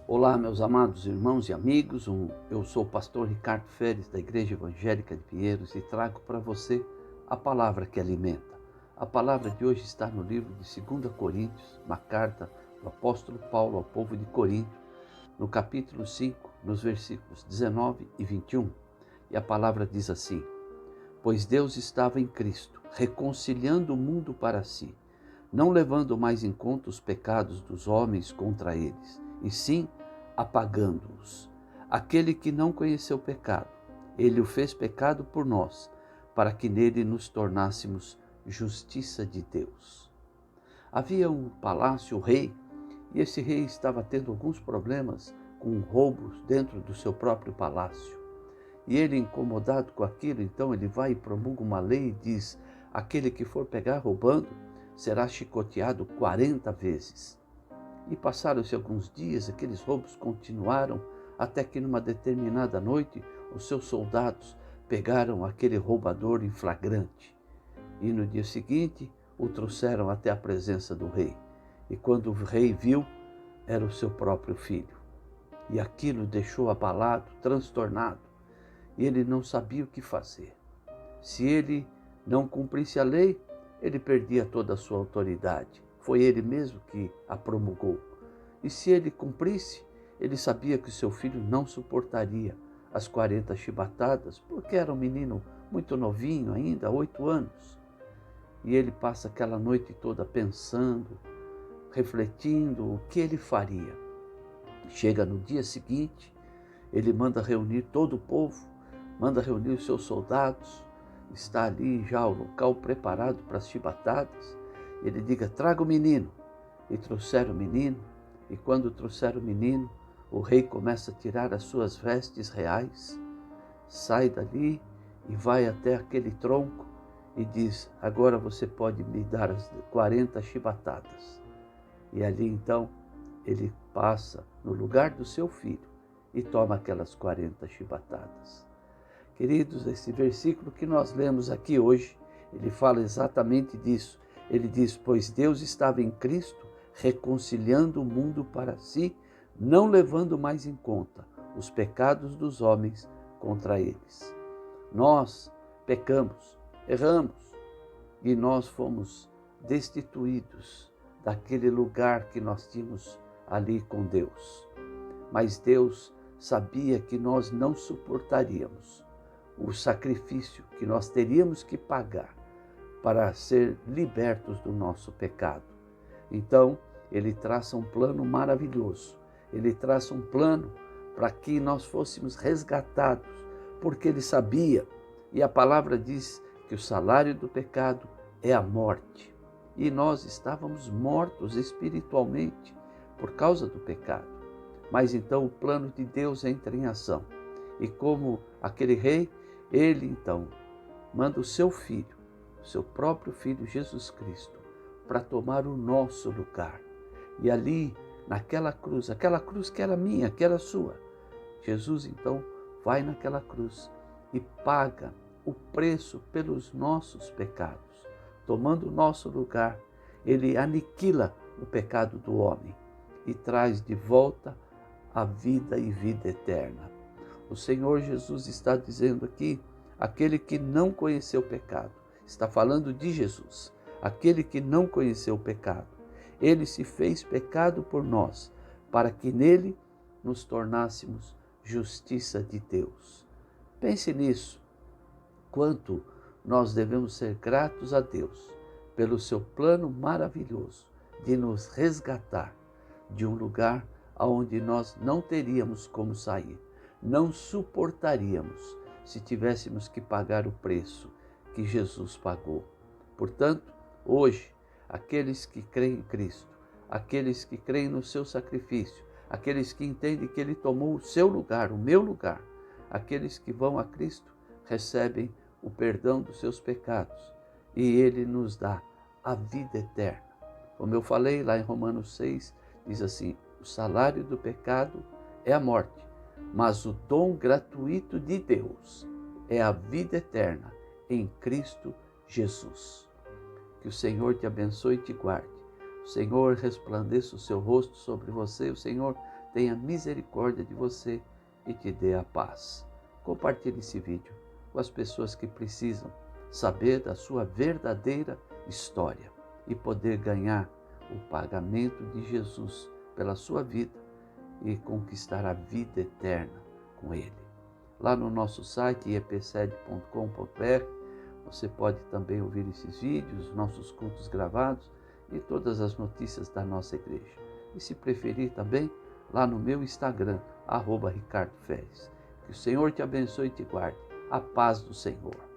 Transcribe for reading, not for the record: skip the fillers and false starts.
Olá, meus amados irmãos e amigos, eu sou o pastor Ricardo Feres, da Igreja Evangélica de Pinheiros, e trago para você a palavra que alimenta. A palavra de hoje está no livro de 2 Coríntios, uma carta do apóstolo Paulo ao povo de Corinto, no capítulo 5, nos versículos 19 e 21. E a palavra diz assim: Pois Deus estava em Cristo, reconciliando o mundo para si, não levando mais em conta os pecados dos homens contra eles, e sim apagando-os. Aquele que não conheceu pecado, ele o fez pecado por nós, para que nele nos tornássemos justiça de Deus. Havia um palácio, o rei, e esse rei estava tendo alguns problemas com roubos dentro do seu próprio palácio. E ele, incomodado com aquilo, então ele vai e promulga uma lei e diz: aquele que for pegar roubando será chicoteado 40 vezes. E passaram-se alguns dias, aqueles roubos continuaram, até que numa determinada noite os seus soldados pegaram aquele roubador em flagrante. E no dia seguinte o trouxeram até a presença do rei. E quando o rei viu, era o seu próprio filho. E aquilo o deixou abalado, transtornado. E ele não sabia o que fazer. Se ele não cumprisse a lei, ele perdia toda a sua autoridade. Foi ele mesmo que a promulgou. E se ele cumprisse, ele sabia que o seu filho não suportaria as 40 chibatadas, porque era um menino muito novinho ainda, 8 anos. E ele passa aquela noite toda pensando, refletindo o que ele faria. Chega no dia seguinte, ele manda reunir todo o povo, manda reunir os seus soldados, está ali já o local preparado para as chibatadas. Ele diga: traga o menino. E trouxeram o menino, e quando trouxeram o menino, o rei começa a tirar as suas vestes reais, sai dali e vai até aquele tronco e diz: agora você pode me dar as 40 chibatadas. E ali então ele passa no lugar do seu filho e toma aquelas 40 chibatadas. Queridos, esse versículo que nós lemos aqui hoje, ele fala exatamente disso. Ele diz: pois Deus estava em Cristo, reconciliando o mundo para si, não levando mais em conta os pecados dos homens contra eles. Nós pecamos, erramos, e nós fomos destituídos daquele lugar que nós tínhamos ali com Deus. Mas Deus sabia que nós não suportaríamos o sacrifício que nós teríamos que pagar para ser libertos do nosso pecado. Então, ele traça um plano maravilhoso. Ele traça um plano para que nós fôssemos resgatados, porque ele sabia, e a palavra diz que o salário do pecado é a morte. E nós estávamos mortos espiritualmente por causa do pecado. Mas então o plano de Deus entra em ação. E como aquele rei, ele então manda o seu filho, o seu próprio filho Jesus Cristo, para tomar o nosso lugar. E ali, naquela cruz que era minha, que era sua, Jesus então vai naquela cruz e paga o preço pelos nossos pecados. Tomando o nosso lugar, ele aniquila o pecado do homem e traz de volta a vida e vida eterna. O Senhor Jesus está dizendo aqui: aquele que não conheceu o pecado, está falando de Jesus, aquele que não conheceu o pecado, ele se fez pecado por nós, para que nele nos tornássemos justiça de Deus. Pense nisso, quanto nós devemos ser gratos a Deus pelo seu plano maravilhoso de nos resgatar de um lugar aonde nós não teríamos como sair, não suportaríamos se tivéssemos que pagar o preço que Jesus pagou. Portanto, hoje, aqueles que creem em Cristo, aqueles que creem no seu sacrifício, aqueles que entendem que ele tomou o seu lugar, o meu lugar, aqueles que vão a Cristo, recebem o perdão dos seus pecados e ele nos dá a vida eterna. Como eu falei lá em Romanos 6, diz assim: o salário do pecado é a morte, mas o dom gratuito de Deus é a vida eterna em Cristo Jesus. Que o Senhor te abençoe e te guarde. O Senhor resplandeça o seu rosto sobre você, o Senhor tenha misericórdia de você e te dê a paz. Compartilhe esse vídeo com as pessoas que precisam saber da sua verdadeira história e poder ganhar o pagamento de Jesus pela sua vida e conquistar a vida eterna com Ele. Lá no nosso site, iepsed.com.br, você pode também ouvir esses vídeos, nossos cultos gravados e todas as notícias da nossa igreja. E se preferir também, lá no meu Instagram, @Ricardo Feres. Que o Senhor te abençoe e te guarde. A paz do Senhor.